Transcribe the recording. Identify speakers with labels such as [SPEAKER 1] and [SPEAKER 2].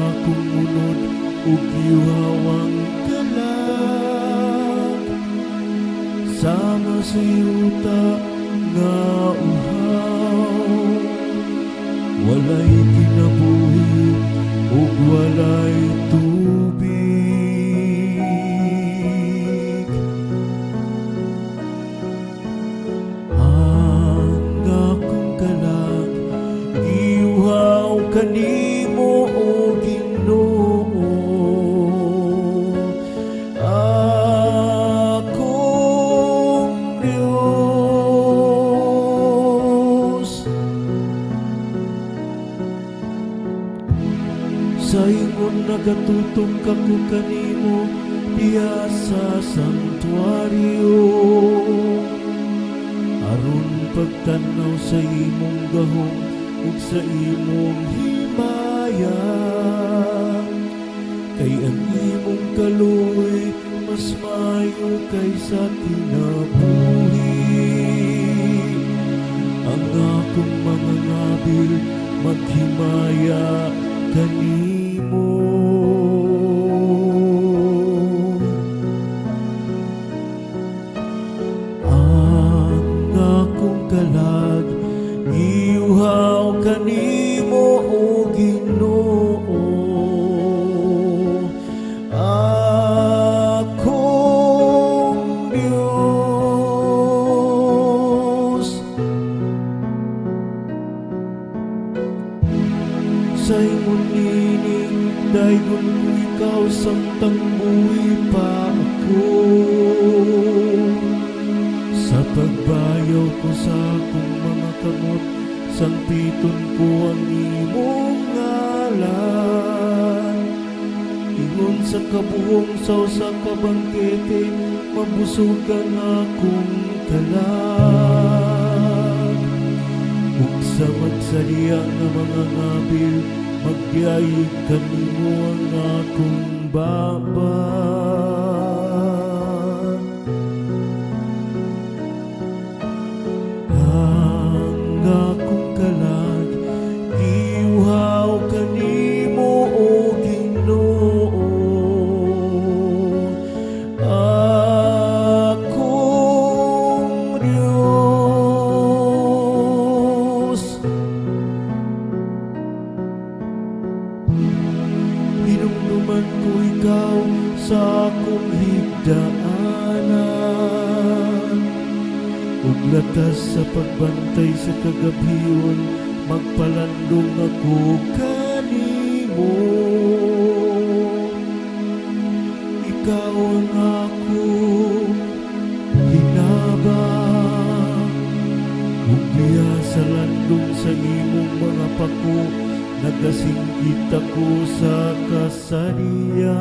[SPEAKER 1] akong unod ug giwawang kalag sama sa yuta nga uhaw. Walay kinabuhi ug walay tubig. Ang akong kalag giuhaw kanimo o Ginoo. Akong Diyos, sa ingon nagatutong kako kanimo diha sa santuaryo. Aron pagtanaw sa imong gahom ug sa imong himaya, kay ang imong kaluoy mas maayo kaysa kinabuhi. Ang akong mga ngabil maghimaya kanimo. Ang akong kalag giuhaw kanimo o Ginoo. Akong Diyos, sa imong nining daygon ko ikaw samtang buhi pa ako. Sa pagbayaw ko sa akong mga kamot, sampiton ko ang imong ngalan. Ingon sa kabuhong sa usa ka bangkete, mabusog ang akong kalag. Ug sa magsaliya nga mga ngabil, magbiayig kanimo ang akong baba. Ang akong kalag giuhaw kanimo o Ginoo. Akong Diyos, hinumduman ko ikaw sa akong higdaanan. Ug latas sa pagbantay sa kagabhion, magpalandong ako kanimo. Ikaw ang akong hinabang, ug diha sa landong sa imong mga pako, nagasingkit ako sa kasarian.